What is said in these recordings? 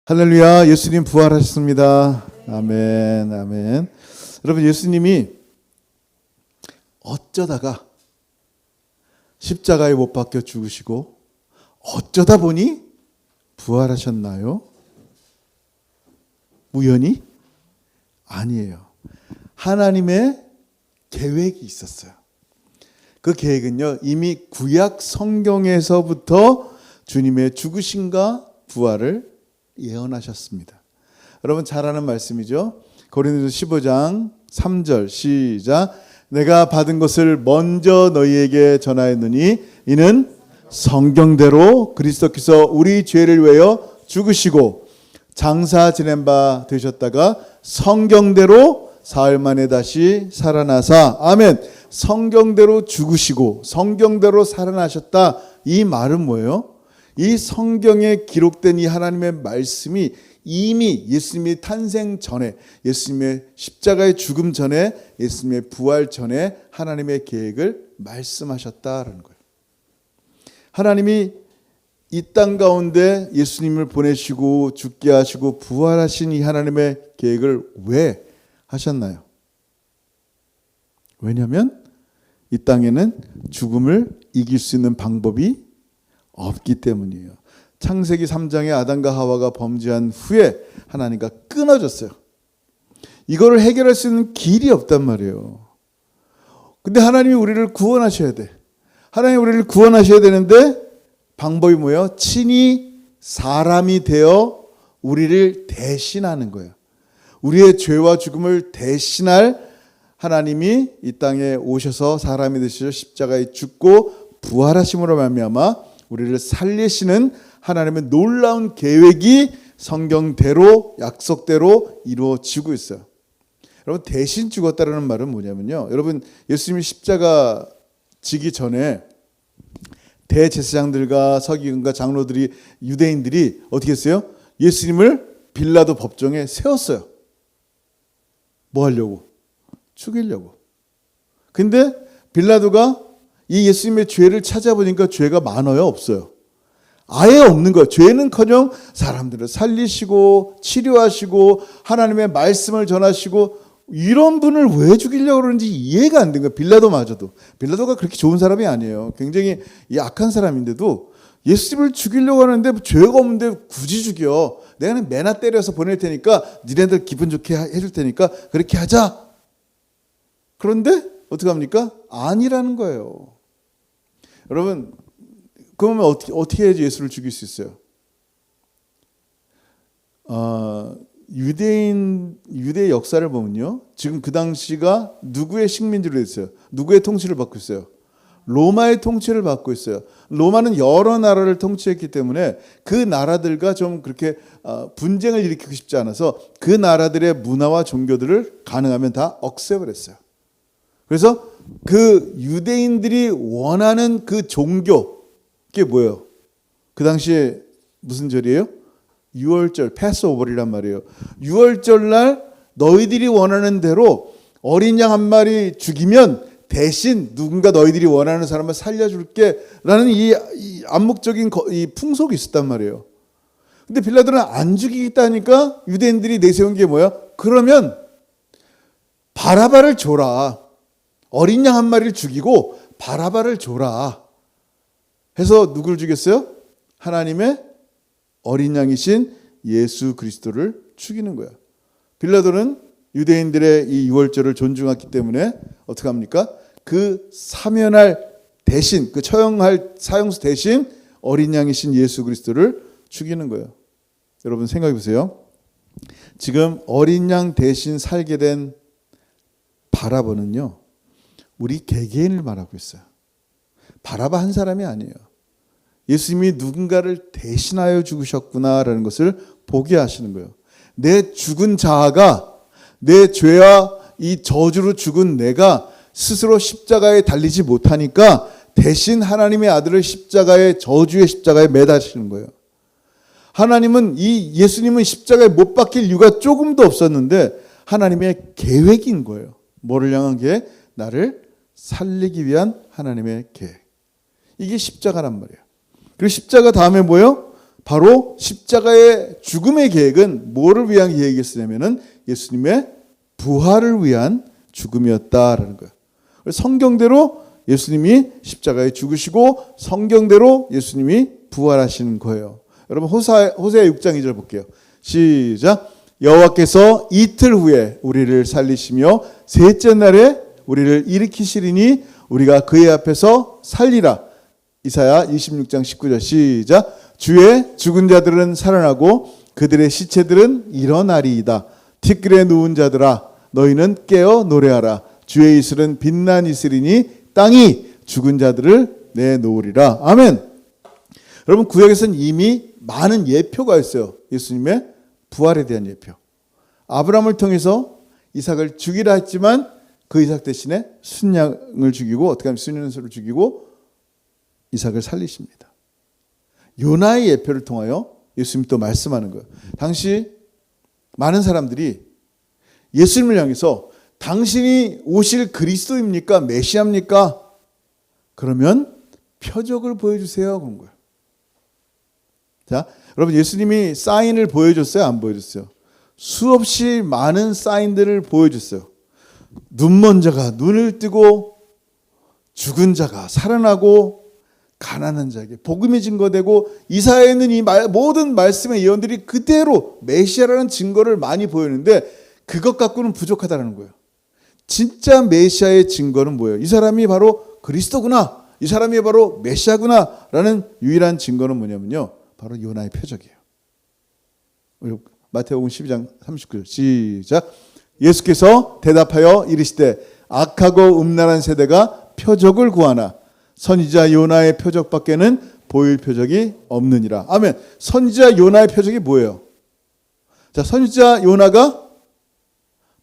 할렐루야, 예수님 부활하셨습니다. 아멘, 아멘. 여러분, 예수님이 어쩌다가 십자가에 못 박혀 죽으시고 어쩌다 보니 부활하셨나요? 우연히? 아니에요. 하나님의 계획이 있었어요. 그 계획은요, 이미 구약 성경에서부터 주님의 죽으심과 부활을 예언하셨습니다. 여러분 잘 아는 말씀이죠. 고린도서 15장 3절 시작. 내가 받은 것을 먼저 너희에게 전하였느니 이는 성경대로 그리스도께서 우리 죄를 위하여 죽으시고 장사 지낸 바 되셨다가 성경대로 사흘 만에 다시 살아나사. 아멘. 성경대로 죽으시고 성경대로 살아나셨다. 이 말은 뭐예요? 이 성경에 기록된 이 하나님의 말씀이 이미 예수님의 탄생 전에, 예수님의 십자가의 죽음 전에, 예수님의 부활 전에 하나님의 계획을 말씀하셨다라는 거예요. 하나님이 이 땅 가운데 예수님을 보내시고 죽게 하시고 부활하신 이 하나님의 계획을 왜 하셨나요? 왜냐하면 이 땅에는 죽음을 이길 수 있는 방법이 없기 때문이에요. 창세기 3장에 아담과 하와가 범죄한 후에 하나님과 끊어졌어요. 이거를 해결할 수 있는 길이 없단 말이에요. 근데 하나님이 우리를 구원하셔야 돼. 하나님이 우리를 구원하셔야 되는데 방법이 뭐예요? 친히 사람이 되어 우리를 대신하는 거예요. 우리의 죄와 죽음을 대신할 하나님이 이 땅에 오셔서 사람이 되시죠. 십자가에 죽고 부활하심으로 말미암아 우리를 살리시는 하나님의 놀라운 계획이 성경대로 약속대로 이루어지고 있어요. 여러분 대신 죽었다는 말은 뭐냐면요. 여러분 예수님이 십자가 지기 전에 대제사장들과 서기관과 장로들이 유대인들이 어떻게 했어요? 예수님을 빌라도 법정에 세웠어요. 뭐 하려고? 죽이려고. 근데 빌라도가 이 예수님의 죄를 찾아보니까 죄가 많아요? 없어요? 아예 없는 거예요. 죄는커녕 사람들을 살리시고 치료하시고 하나님의 말씀을 전하시고 이런 분을 왜 죽이려고 그러는지 이해가 안 된 거예요. 빌라도마저도. 빌라도가 그렇게 좋은 사람이 아니에요. 굉장히 약한 사람인데도 예수님을 죽이려고 하는데 죄가 없는데 굳이 죽여. 내가 매나 때려서 보낼 테니까 니네들 기분 좋게 해줄 테니까 그렇게 하자. 그런데 어떻게 합니까? 아니라는 거예요. 여러분 그러면 어떻게 해야지 예수를 죽일 수 있어요? 유대 역사를 보면요, 지금 그 당시가 누구의 식민지로 있어요? 누구의 통치를 받고 있어요? 로마의 통치를 받고 있어요. 로마는 여러 나라를 통치했기 때문에 그 나라들과 좀 그렇게 분쟁을 일으키고 싶지 않아서 그 나라들의 문화와 종교들을 가능하면 다 억세버렸어요. 그래서 그 유대인들이 원하는 그 종교, 그게 뭐예요? 그 당시에 무슨 절이에요? 유월절, 패스오버이란 말이에요. 유월절날 너희들이 원하는 대로 어린 양 한 마리 죽이면 대신 누군가 너희들이 원하는 사람을 살려줄게 라는 이 암묵적인 이 풍속이 있었단 말이에요. 근데 빌라도는 안 죽이겠다니까 유대인들이 내세운 게 뭐야? 그러면 바라바를 줘라. 어린 양 한 마리를 죽이고 바라바를 줘라 해서 누굴 죽였어요? 하나님의 어린 양이신 예수 그리스도를 죽이는 거야. 빌라도는 유대인들의 이 유월절을 존중했기 때문에 어떻게 합니까? 그 사면할 대신, 그 처형할 사형수 대신 어린 양이신 예수 그리스도를 죽이는 거예요. 여러분 생각해 보세요. 지금 어린 양 대신 살게 된 바라바는요, 우리 개개인을 말하고 있어요. 바라바 한 사람이 아니에요. 예수님이 누군가를 대신하여 죽으셨구나라는 것을 보게 하시는 거예요. 내 죽은 자아가, 내 죄와 이 저주로 죽은 내가 스스로 십자가에 달리지 못하니까 대신 하나님의 아들을 십자가에, 저주의 십자가에 매다시는 거예요. 하나님은 예수님은 십자가에 못 박힐 이유가 조금도 없었는데 하나님의 계획인 거예요. 뭐를 향한 계획? 나를 살리기 위한 하나님의 계획. 이게 십자가란 말이에요. 그리고 십자가 다음에 뭐예요? 바로 십자가의 죽음의 계획은 뭐를 위한 계획이었냐면은 예수님의 부활을 위한 죽음이었다라는 거예요. 성경대로 예수님이 십자가에 죽으시고 성경대로 예수님이 부활하시는 거예요. 여러분 호세아 6장 2절 볼게요. 시작. 여호와께서 이틀 후에 우리를 살리시며 셋째 날에 우리를 일으키시리니 우리가 그의 앞에서 살리라. 이사야 26장 19절 시작. 주의 죽은 자들은 살아나고 그들의 시체들은 일어나리이다. 티끌에 누운 자들아 너희는 깨어 노래하라. 주의 이슬은 빛난 이슬이니 땅이 죽은 자들을 내놓으리라. 아멘. 여러분 구약에서는 이미 많은 예표가 있어요. 예수님의 부활에 대한 예표. 아브라함을 통해서 이삭을 죽이라 했지만 그 이삭 대신에 순양을 죽이고 어떻게 하면 순연소를 죽이고 이삭을 살리십니다. 요나의 예표를 통하여 예수님이 또 말씀하는 거예요. 당시 많은 사람들이 예수님을 향해서 당신이 오실 그리스도입니까? 메시아입니까? 그러면 표적을 보여주세요. 그런 거예요. 자, 여러분 예수님이 사인을 보여줬어요? 안 보여줬어요? 수없이 많은 사인들을 보여줬어요. 눈먼 자가 눈을 뜨고 죽은 자가 살아나고 가난한 자에게 복음이 증거되고 이사야에 있는 이 모든 말씀의 예언들이 그대로 메시아라는 증거를 많이 보였는데 그것 갖고는 부족하다는 거예요. 진짜 메시아의 증거는 뭐예요? 이 사람이 바로 그리스도구나. 이 사람이 바로 메시아구나 라는 유일한 증거는 뭐냐면요. 바로 요나의 표적이에요. 마태복음 12장 39절 시작. 예수께서 대답하여 이르시되 악하고 음란한 세대가 표적을 구하나 선지자 요나의 표적밖에는 보일 표적이 없느니라. 아멘. 선지자 요나의 표적이 뭐예요? 자, 선지자 요나가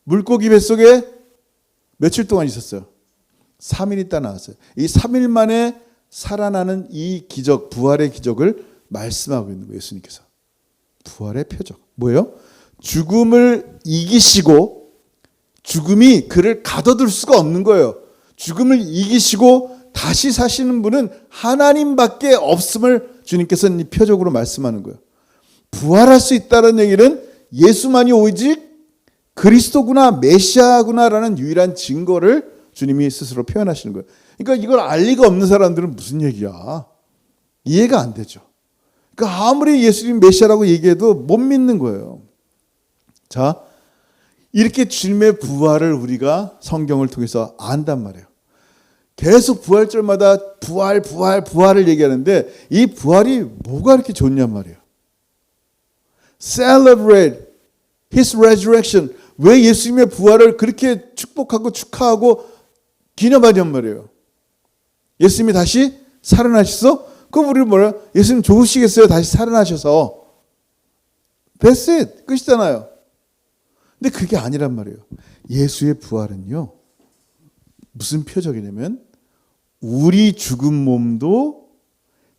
물고기 뱃속에 며칠 동안 있었어요? 3일 있다 나왔어요. 이 3일 만에 살아나는 이 기적, 부활의 기적을 말씀하고 있는 거예요. 예수님께서. 부활의 표적. 뭐예요? 죽음을 이기시고 죽음이 그를 가둬둘 수가 없는 거예요. 죽음을 이기시고 다시 사시는 분은 하나님밖에 없음을 주님께서는 이 표적으로 말씀하는 거예요. 부활할 수 있다는 얘기는 예수만이 오직 그리스도구나 메시아구나라는 유일한 증거를 주님이 스스로 표현하시는 거예요. 그러니까 이걸 알 리가 없는 사람들은 무슨 얘기야? 이해가 안 되죠. 그러니까 아무리 예수님 메시아라고 얘기해도 못 믿는 거예요. 자, 이렇게 주님의 부활을 우리가 성경을 통해서 안단 말이에요. 계속 부활절마다 부활을 얘기하는데 이 부활이 뭐가 이렇게 좋냔 말이에요. Celebrate His resurrection. 왜 예수님의 부활을 그렇게 축복하고 축하하고 기념하냔 말이에요. 예수님이 다시 살아나셔서 그럼 우리 뭐라? 예수님 좋으시겠어요? 다시 살아나셔서. That's it. 끝이잖아요. 근데 그게 아니란 말이에요. 예수의 부활은요. 무슨 표적이냐면 우리 죽은 몸도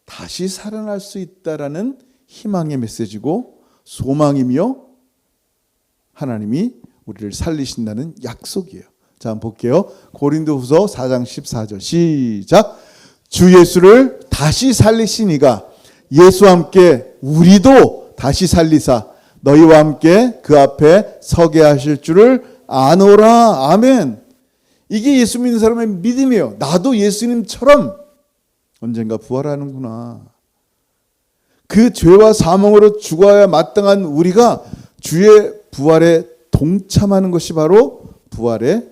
다시 살아날 수 있다라는 희망의 메시지고 소망이며 하나님이 우리를 살리신다는 약속이에요. 자, 한번 볼게요. 고린도후서 4장 14절 시작. 주 예수를 다시 살리신 이가 예수와 함께 우리도 다시 살리사 너희와 함께 그 앞에 서게 하실 줄을 아노라. 아멘. 이게 예수 믿는 사람의 믿음이에요. 나도 예수님처럼 언젠가 부활하는구나. 그 죄와 사망으로 죽어야 마땅한 우리가 주의 부활에 동참하는 것이 바로 부활의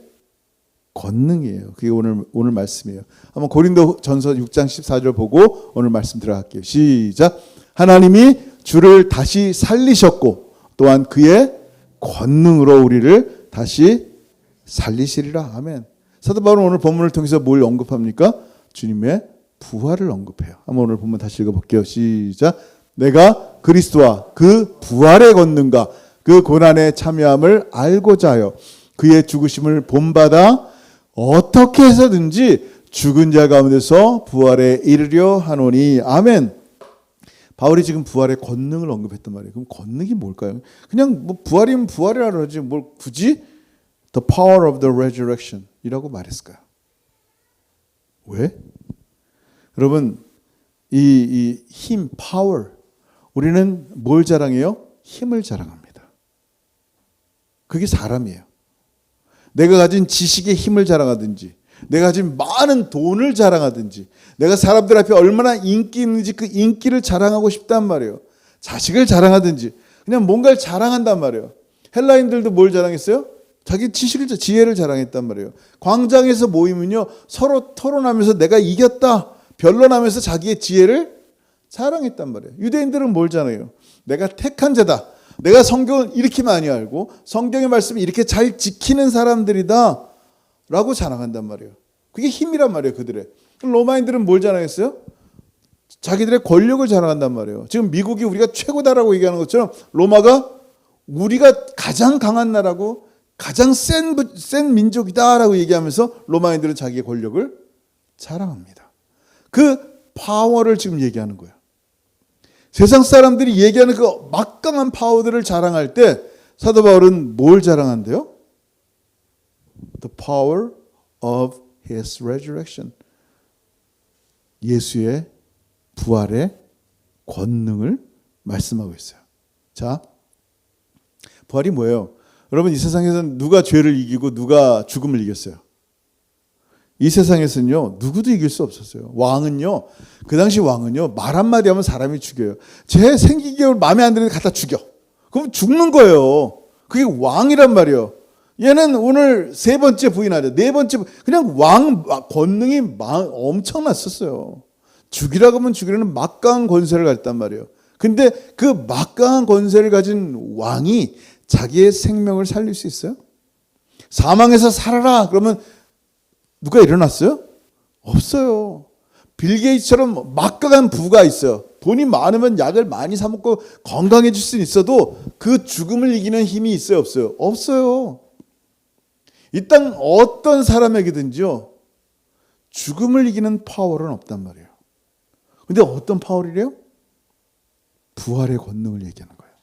권능이에요. 그게 오늘 말씀이에요. 한번 고린도전서 6장 14절 보고 오늘 말씀 들어갈게요. 시작. 하나님이 주를 다시 살리셨고 또한 그의 권능으로 우리를 다시 살리시리라. 아멘. 사도 바울은 오늘 본문을 통해서 뭘 언급합니까? 주님의 부활을 언급해요. 한번 오늘 본문 다시 읽어볼게요. 시작. 내가 그리스도와 그 부활의 권능과 그 고난에 참여함을 알고자 하여 그의 죽으심을 본받아 어떻게 해서든지 죽은 자 가운데서 부활에 이르려 하노니. 아멘. 바울이 지금 부활의 권능을 언급했단 말이에요. 그럼 권능이 뭘까요? 그냥 뭐 부활이면 부활이라 그러지 뭘 굳이 the power of the resurrection 이라고 말했을까요? 왜? 여러분 이 힘, power 우리는 뭘 자랑해요? 힘을 자랑합니다. 그게 사람이에요. 내가 가진 지식의 힘을 자랑하든지, 내가 가진 많은 돈을 자랑하든지, 내가 사람들 앞에 얼마나 인기 있는지 그 인기를 자랑하고 싶단 말이에요. 자식을 자랑하든지 그냥 뭔가를 자랑한단 말이에요. 헬라인들도 뭘 자랑했어요? 자기 지혜를 자랑했단 말이에요. 광장에서 모이면요, 서로 토론하면서 내가 이겼다, 변론하면서 자기의 지혜를 자랑했단 말이에요. 유대인들은 뭘 자랑해요? 내가 택한 자다. 내가 성경을 이렇게 많이 알고 성경의 말씀을 이렇게 잘 지키는 사람들이다 라고 자랑한단 말이에요. 그게 힘이란 말이에요, 그들의. 로마인들은 뭘 자랑했어요? 자기들의 권력을 자랑한단 말이에요. 지금 미국이 우리가 최고다라고 얘기하는 것처럼 로마가 우리가 가장 강한 나라고 가장 센 민족이다라고 얘기하면서 로마인들은 자기의 권력을 자랑합니다. 그 파워를 지금 얘기하는 거예요. 세상 사람들이 얘기하는 그 막강한 파워들을 자랑할 때 사도 바울은 뭘 자랑한대요? The power of his resurrection. 예수의 부활의 권능을 말씀하고 있어요. 자, 부활이 뭐예요? 여러분, 이 세상에서는 누가 죄를 이기고 누가 죽음을 이겼어요? 이 세상에서는요, 누구도 이길 수 없었어요. 왕은요, 그 당시 왕은요, 말 한마디 하면 사람이 죽여요. 제 생기기를 마음에 안 드는데 갖다 죽여. 그럼 죽는 거예요. 그게 왕이란 말이에요. 얘는 오늘 세 번째 부인하죠. 네 번째, 그냥 왕 권능이 엄청났었어요. 죽이라고 하면 죽이려는 막강한 권세를 가졌단 말이에요. 근데 그 막강한 권세를 가진 왕이 자기의 생명을 살릴 수 있어요? 사망에서 살아라 그러면 누가 일어났어요? 없어요. 빌 게이츠처럼 막강한 부가 있어요. 돈이 많으면 약을 많이 사 먹고 건강해질 수 있어도 그 죽음을 이기는 힘이 있어요, 없어요? 없어요. 이 땅 어떤 사람에게든지요, 죽음을 이기는 파워는 없단 말이에요. 근데 어떤 파워이래요? 부활의 권능을 얘기하는 거예요.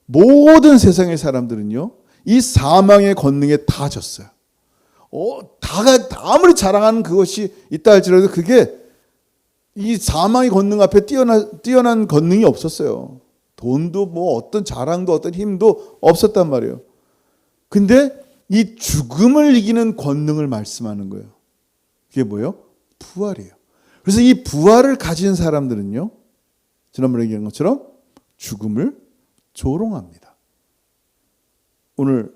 모든 세상의 사람들은요, 이 사망의 권능에 다 졌어요. 아무리 자랑하는 그것이 있다 할지라도 그게 이 사망의 권능 앞에 뛰어난 권능이 없었어요. 돈도 뭐 어떤 자랑도 어떤 힘도 없었단 말이에요. 근데 이 죽음을 이기는 권능을 말씀하는 거예요. 그게 뭐예요? 부활이에요. 그래서 이 부활을 가진 사람들은요, 지난번에 얘기한 것처럼 죽음을 조롱합니다. 오늘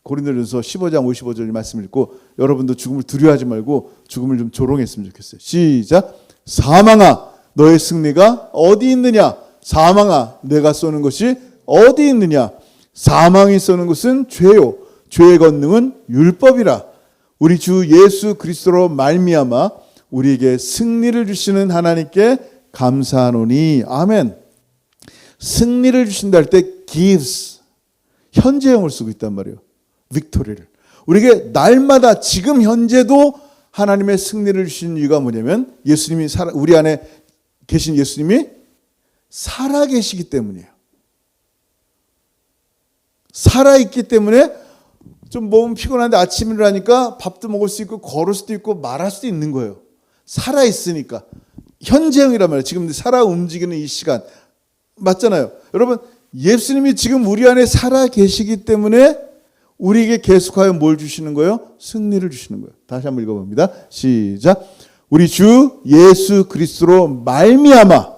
고린도전서 15장 55절 말씀 읽고 여러분도 죽음을 두려워하지 말고 죽음을 좀 조롱했으면 좋겠어요. 시작. 사망아 너의 승리가 어디 있느냐? 사망아 내가 쏘는 것이 어디 있느냐? 사망이 쏘는 것은 죄요 죄의 권능은 율법이라. 우리 주 예수 그리스도로 말미암아 우리에게 승리를 주시는 하나님께 감사하노니. 아멘. 승리를 주신다 할 때 gives 현재형을 쓰고 있단 말이에요. 빅토리를. 우리에게 날마다 지금 현재도 하나님의 승리를 주신 이유가 뭐냐면 예수님이 우리 안에 계신 예수님이 살아 계시기 때문이에요. 살아있기 때문에 좀 몸은 피곤한데 아침에 일어나니까 밥도 먹을 수 있고 걸을 수도 있고 말할 수도 있는 거예요. 살아있으니까. 현재형이란 말이에요. 지금 살아 움직이는 이 시간. 맞잖아요. 여러분, 예수님이 지금 우리 안에 살아 계시기 때문에 우리에게 계속하여 뭘 주시는 거예요? 승리를 주시는 거예요. 다시 한번 읽어봅니다. 시작. 우리 주 예수 그리스도로 말미암아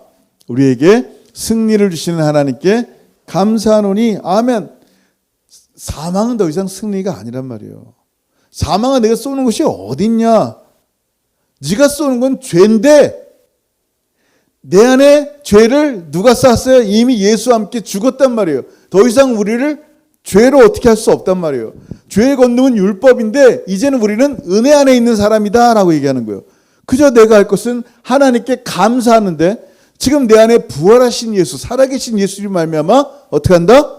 우리에게 승리를 주시는 하나님께 감사하노니. 아멘. 사망은 더 이상 승리가 아니란 말이에요. 사망은 내가 쏘는 것이 어딨냐? 네가 쏘는 건 죄인데 내 안에 죄를 누가 쌌어요? 이미 예수와 함께 죽었단 말이에요. 더 이상 우리를 죄로 어떻게 할 수 없단 말이에요. 죄의 권능은 율법인데 이제는 우리는 은혜 안에 있는 사람이다 라고 얘기하는 거예요. 그저 내가 할 것은 하나님께 감사하는데 지금 내 안에 부활하신 예수, 살아계신 예수를 말미암아 어떻게 한다?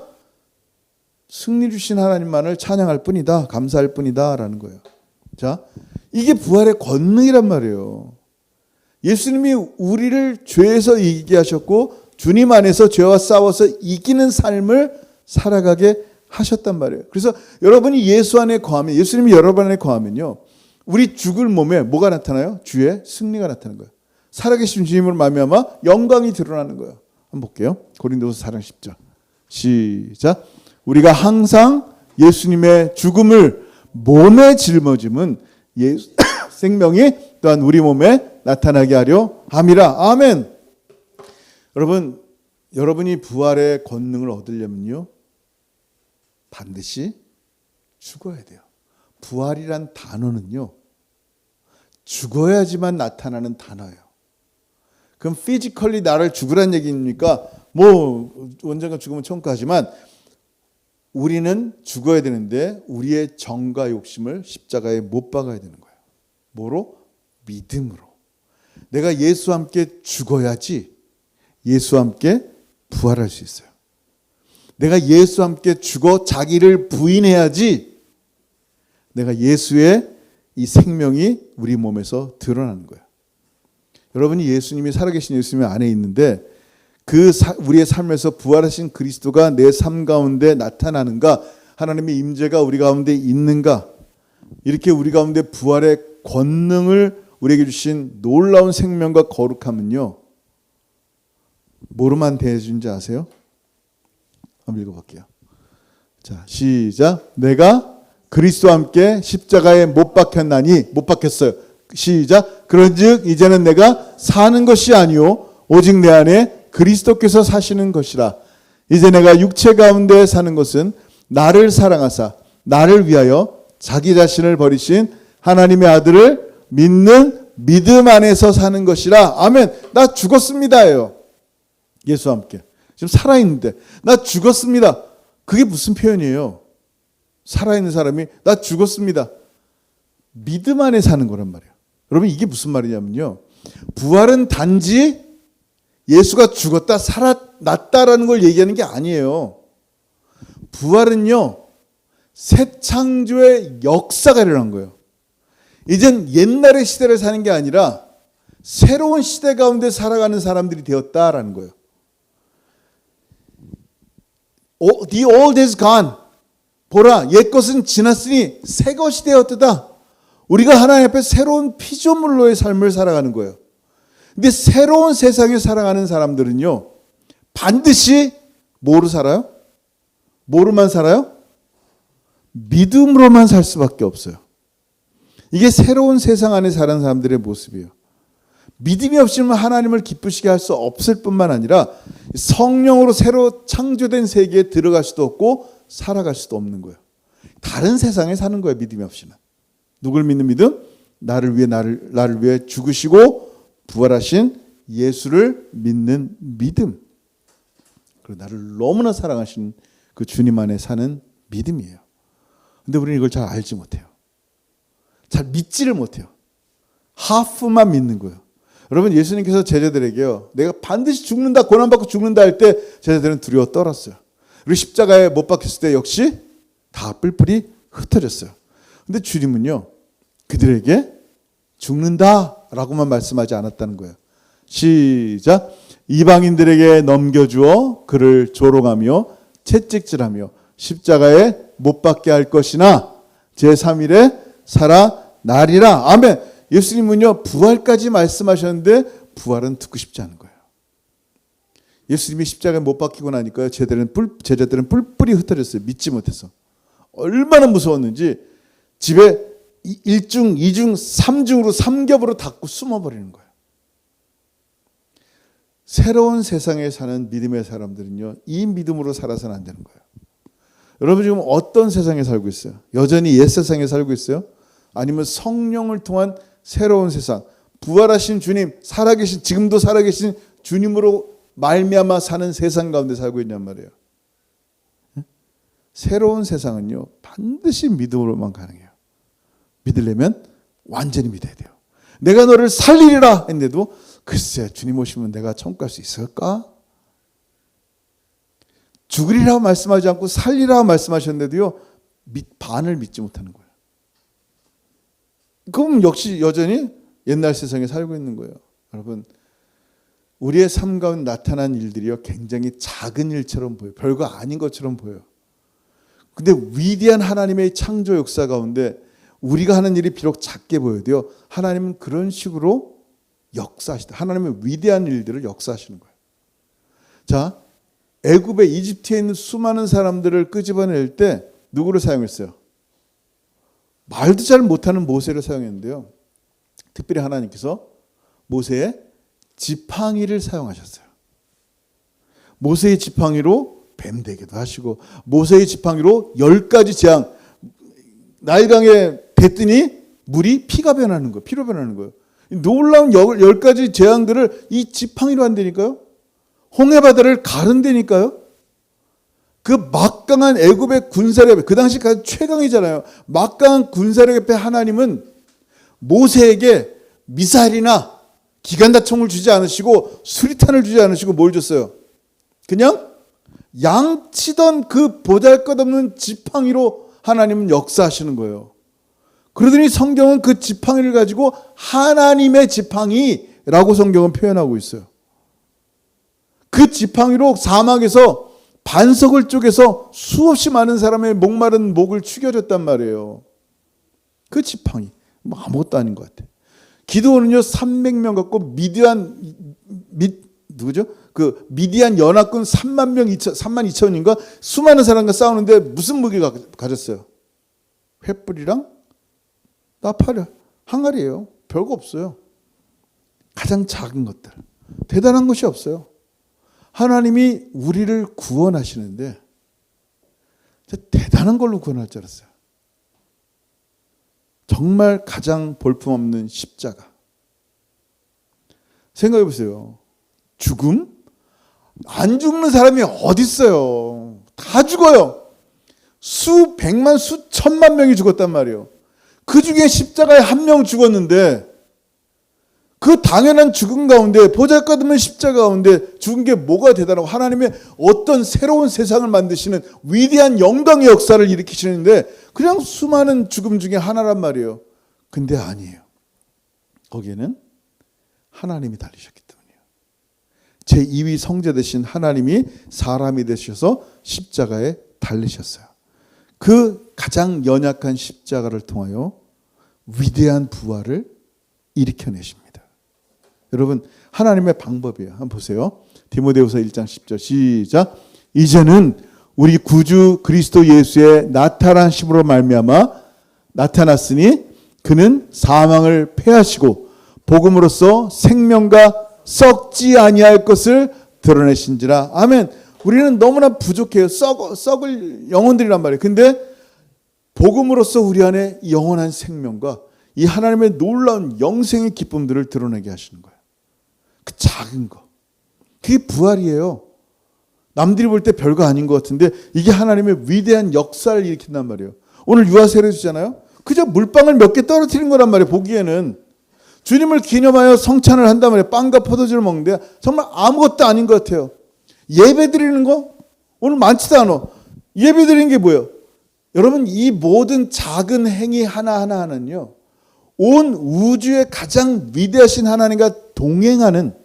승리 주신 하나님만을 찬양할 뿐이다, 감사할 뿐이다 라는 거예요. 자, 이게 부활의 권능이란 말이에요. 예수님이 우리를 죄에서 이기게 하셨고 주님 안에서 죄와 싸워서 이기는 삶을 살아가게 하셨단 말이에요. 그래서 여러분이 예수 안에 거하면, 예수님이 여러분 안에 거하면요, 우리 죽을 몸에 뭐가 나타나요? 주의 승리가 나타나는 거예요. 살아계신 주님으로 말미암아 영광이 드러나는 거예요. 한번 볼게요. 고린도서 4장 10절 시작. 우리가 항상 예수님의 죽음을 몸에 짊어짐은 예수 생명이 또한 우리 몸에 나타나게 하려 함이라. 아멘. 여러분이 부활의 권능을 얻으려면요, 반드시 죽어야 돼요. 부활이란 단어는요, 죽어야지만 나타나는 단어예요. 그럼 피지컬리 나를 죽으란 얘기입니까? 언젠가 죽으면 천국 가지만 우리는 죽어야 되는데 우리의 정과 욕심을 십자가에 못 박아야 되는 거예요. 뭐로? 믿음으로. 내가 예수와 함께 죽어야지 예수와 함께 부활할 수 있어요. 내가 예수와 함께 죽어 자기를 부인해야지 내가 예수의 이 생명이 우리 몸에서 드러나는 거예요. 여러분이 예수님이 살아계신 예수님 안에 있는데 우리의 삶에서 부활하신 그리스도가 내 삶 가운데 나타나는가? 하나님의 임재가 우리 가운데 있는가? 이렇게 우리 가운데 부활의 권능을 우리에게 주신 놀라운 생명과 거룩함은요, 뭐로만 대해준지 아세요? 한번 읽어볼게요. 자, 시작. 내가 그리스도와 함께 십자가에 못 박혔나니, 못 박혔어요. 시작. 그런즉 이제는 내가 사는 것이 아니요 오직 내 안에 그리스도께서 사시는 것이라. 이제 내가 육체 가운데 사는 것은 나를 사랑하사 나를 위하여 자기 자신을 버리신 하나님의 아들을 믿는 믿음 안에서 사는 것이라. 아멘. 나 죽었습니다예요. 예수와 함께. 지금 살아있는데 나 죽었습니다. 그게 무슨 표현이에요? 살아있는 사람이 나 죽었습니다. 믿음 안에 사는 거란 말이에요. 여러분, 이게 무슨 말이냐면요, 부활은 단지 예수가 죽었다 살아났다라는 걸 얘기하는 게 아니에요. 부활은요, 새 창조의 역사가 일어난 거예요. 이젠 옛날의 시대를 사는 게 아니라 새로운 시대 가운데 살아가는 사람들이 되었다라는 거예요. The old is gone. 보라, 옛것은 지났으니 새 것이 되었다. 우리가 하나님 앞에 새로운 피조물로의 삶을 살아가는 거예요. 근데 새로운 세상에 살아가는 사람들은요, 반드시 뭐로 살아요? 뭐로만 살아요? 믿음으로만 살 수밖에 없어요. 이게 새로운 세상 안에 사는 사람들의 모습이에요. 믿음이 없으면 하나님을 기쁘시게 할 수 없을 뿐만 아니라 성령으로 새로 창조된 세계에 들어갈 수도 없고 살아갈 수도 없는 거예요. 다른 세상에 사는 거예요, 믿음이 없이는. 누굴 믿는 믿음? 나를 위해 죽으시고 부활하신 예수를 믿는 믿음. 그리고 나를 너무나 사랑하신 그 주님 안에 사는 믿음이에요. 근데 우리는 이걸 잘 알지 못해요. 잘 믿지를 못해요. 하프만 믿는 거예요. 여러분, 예수님께서 제자들에게요, 내가 반드시 죽는다, 고난받고 죽는다 할 때 제자들은 두려워 떨었어요. 그리고 십자가에 못 박혔을 때 역시 다 뿔뿔이 흩어졌어요. 근데 주님은요, 그들에게 죽는다라고만 말씀하지 않았다는 거예요. 시작. 이방인들에게 넘겨주어 그를 조롱하며 채찍질하며 십자가에 못 박게 할 것이나 제3일에 살아나리라. 아멘. 예수님은요, 부활까지 말씀하셨는데 부활은 듣고 싶지 않은 거예요. 예수님이 십자가에 못 박히고 나니까요, 제자들은 뿔뿔이 흩어졌어요. 믿지 못해서. 얼마나 무서웠는지 집에 1중, 2중, 3중으로 3겹으로 닫고 숨어버리는 거예요. 새로운 세상에 사는 믿음의 사람들은요, 이 믿음으로 살아서는 안 되는 거예요. 여러분, 지금 어떤 세상에 살고 있어요? 여전히 옛 세상에 살고 있어요? 아니면 성령을 통한 새로운 세상, 부활하신 주님, 지금도 살아계신 주님으로 말미암아 사는 세상 가운데 살고 있냔 말이에요. 새로운 세상은요, 반드시 믿음으로만 가능해요. 믿으려면 완전히 믿어야 돼요. 내가 너를 살리리라 했는데도 글쎄, 주님 오시면 내가 천국 갈 수 있을까? 죽으리라고 말씀하지 않고 살리라고 말씀하셨는데도요, 반을 믿지 못하는 거예요. 그럼 역시 여전히 옛날 세상에 살고 있는 거예요. 여러분, 우리의 삶 가운데 나타난 일들이요, 굉장히 작은 일처럼 보여요. 별거 아닌 것처럼 보여요. 근데 위대한 하나님의 창조 역사 가운데 우리가 하는 일이 비록 작게 보여도요, 하나님은 그런 식으로 역사하시다. 하나님의 위대한 일들을 역사하시는 거예요. 자, 애굽에 이집트에 있는 수많은 사람들을 끄집어낼 때 누구를 사용했어요? 말도 잘 못하는 모세를 사용했는데요. 특별히 하나님께서 모세의 지팡이를 사용하셨어요. 모세의 지팡이로 뱀 되기도 하시고, 모세의 지팡이로 10가지 재앙, 나일강에 댔더니 물이 피가 변하는 거예요. 피로 변하는 거예요. 놀라운 10가지 재앙들을 이 지팡이로 한다니까요. 홍해바다를 가른다니까요. 그 막강한 애굽의 군사력 앞에, 그 당시 가장 최강이잖아요. 막강한 군사력 앞에 하나님은 모세에게 미사일이나 기관다총을 주지 않으시고 수리탄을 주지 않으시고 뭘 줬어요? 그냥 양치던 그 보잘것없는 지팡이로 하나님은 역사하시는 거예요. 그러더니 성경은 그 지팡이를 가지고 하나님의 지팡이라고 성경은 표현하고 있어요. 그 지팡이로 사막에서 반석을 쪼개서 수없이 많은 사람의 목마른 목을 죽여줬단 말이에요. 그 지팡이. 뭐 아무것도 아닌 것 같아. 기드온은요 300명 갖고 누구죠? 그 미디안 연합군 3만 2천인가 수많은 사람과 싸우는데 무슨 무기가 가졌어요? 횃불이랑 나팔, 항아리예요. 별거 없어요. 가장 작은 것들. 대단한 것이 없어요. 하나님이 우리를 구원하시는데 대단한 걸로 구원할 줄 알았어요. 정말 가장 볼품없는 십자가. 생각해 보세요. 죽음? 안 죽는 사람이 어디 있어요? 다 죽어요. 수백만, 수천만 명이 죽었단 말이에요. 그 중에 십자가에 한 명 죽었는데 그 당연한 죽음 가운데 보잘것없는 십자가 가운데 죽은 게 뭐가 대단하고 하나님의 어떤 새로운 세상을 만드시는 위대한 영광의 역사를 일으키시는데 그냥 수많은 죽음 중에 하나란 말이에요. 근데 아니에요. 거기에는 하나님이 달리셨기 때문이에요. 제2위 성자 되신 하나님이 사람이 되셔서 십자가에 달리셨어요. 그 가장 연약한 십자가를 통하여 위대한 부활을 일으켜내십니다. 여러분 하나님의 방법이에요. 한번 보세요. 디모데후서 1장 10절 시작. 이제는 우리 구주 그리스도 예수의 나타나심으로 말미암아 나타났으니 그는 사망을 패하시고 복음으로써 생명과 썩지 아니할 것을 드러내신지라. 아멘. 우리는 너무나 부족해요. 썩을 영혼들이란 말이에요. 근데 복음으로써 우리 안에 영원한 생명과 이 하나님의 놀라운 영생의 기쁨들을 드러내게 하시는 거예요. 그 작은 거. 그게 부활이에요. 남들이 볼 때 별거 아닌 것 같은데 이게 하나님의 위대한 역사를 일으킨단 말이에요. 오늘 유아 세례 주잖아요. 그저 물방울 몇 개 떨어뜨린 거란 말이에요. 보기에는. 주님을 기념하여 성찬을 한단 말이에요. 빵과 포도주를 먹는데 정말 아무것도 아닌 것 같아요. 예배 드리는 거? 오늘 많지도 않아. 예배 드리는 게 뭐예요? 여러분 이 모든 작은 행위 하나하나는요. 온 우주의 가장 위대하신 하나님과 동행하는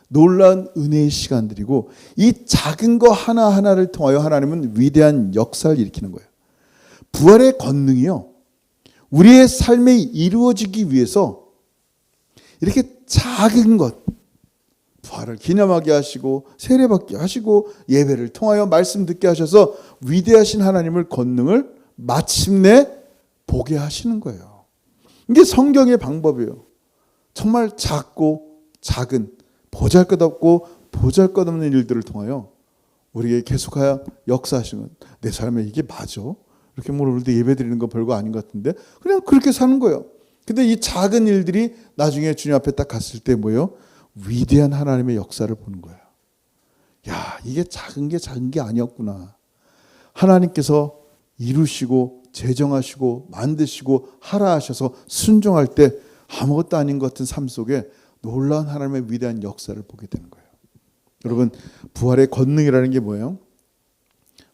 놀라운 은혜의 시간들이고 이 작은 거 하나하나를 통하여 하나님은 위대한 역사를 일으키는 거예요. 부활의 권능이요. 우리의 삶이 이루어지기 위해서 이렇게 작은 것, 부활을 기념하게 하시고 세례받게 하시고 예배를 통하여 말씀 듣게 하셔서 위대하신 하나님을 권능을 마침내 보게 하시는 거예요. 이게 성경의 방법이에요. 정말 작고 작은 보잘것없고 보잘것없는 일들을 통하여 우리에게 계속하여 역사하시는 내 삶에 이게 맞아? 이렇게 물을 때 예배드리는 거 별거 아닌 것 같은데 그냥 그렇게 사는 거예요. 근데 이 작은 일들이 나중에 주님 앞에 딱 갔을 때 뭐예요? 위대한 하나님의 역사를 보는 거예요. 야, 이게 작은 게 아니었구나. 하나님께서 이루시고 제정하시고 만드시고 하라 하셔서 순종할 때 아무것도 아닌 것 같은 삶 속에 놀라운 하나님의 위대한 역사를 보게 되는 거예요. 여러분 부활의 권능이라는 게 뭐예요?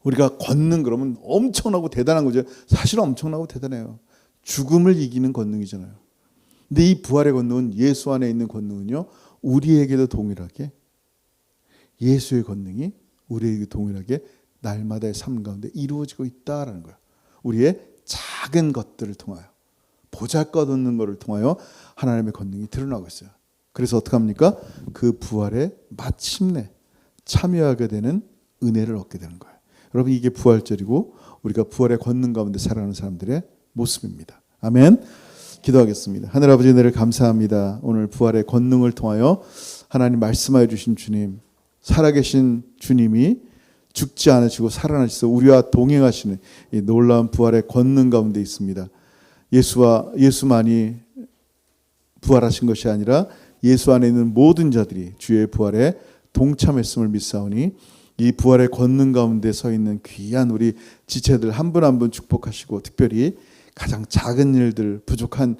우리가 권능 그러면 엄청나고 대단한 거죠. 사실은 엄청나고 대단해요. 죽음을 이기는 권능이잖아요. 근데 이 부활의 권능은 예수 안에 있는 권능은요. 우리에게도 동일하게 예수의 권능이 우리에게 동일하게 날마다의 삶 가운데 이루어지고 있다라는 거예요. 우리의 작은 것들을 통하여 보잘것없는 것을 통하여 하나님의 권능이 드러나고 있어요. 그래서 어떻게 합니까? 그 부활에 마침내 참여하게 되는 은혜를 얻게 되는 거예요. 여러분, 이게 부활절이고 우리가 부활의 권능 가운데 살아가는 사람들의 모습입니다. 아멘. 기도하겠습니다. 하늘 아버지, 은혜를 감사합니다. 오늘 부활의 권능을 통하여 하나님 말씀하여 주신 주님, 살아계신 주님이 죽지 않으시고 살아나셔서 우리와 동행하시는 이 놀라운 부활의 권능 가운데 있습니다. 예수만이 부활하신 것이 아니라 예수 안에 있는 모든 자들이 주의 부활에 동참했음을 믿사오니 이 부활의 권능 가운데 서 있는 귀한 우리 지체들 한 분 한 분 축복하시고, 특별히 가장 작은 일들, 부족한,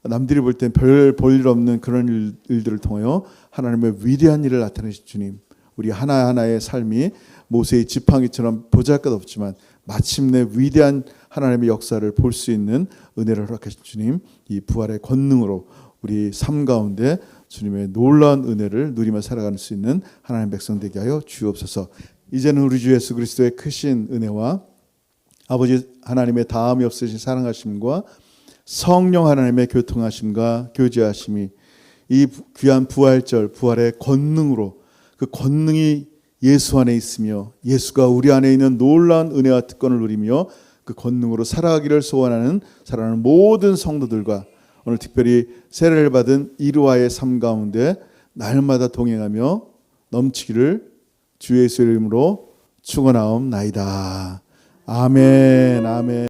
남들이 볼 땐 별 볼 일 없는 그런 일들을 통하여 하나님의 위대한 일을 나타내신 주님, 우리 하나하나의 삶이 모세의 지팡이처럼 보잘것없지만 마침내 위대한 하나님의 역사를 볼 수 있는 은혜를 허락하신 주님, 이 부활의 권능으로 우리 삶 가운데 주님의 놀라운 은혜를 누리며 살아갈 수 있는 하나님의 백성 되게 하여 주옵소서. 이제는 우리 주 예수 그리스도의 크신 은혜와 아버지 하나님의 다함이 없으신 사랑하심과 성령 하나님의 교통하심과 교제하심이 이 귀한 부활절, 부활의 권능으로, 그 권능이 예수 안에 있으며 예수가 우리 안에 있는 놀라운 은혜와 특권을 누리며 그 권능으로 살아가기를 소원하는 사랑하는 모든 성도들과 오늘 특별히 세례를 받은 이루와의 삶 가운데 날마다 동행하며 넘치기를 주 예수의 이름으로 축원하옵나이다. 아멘. 아멘.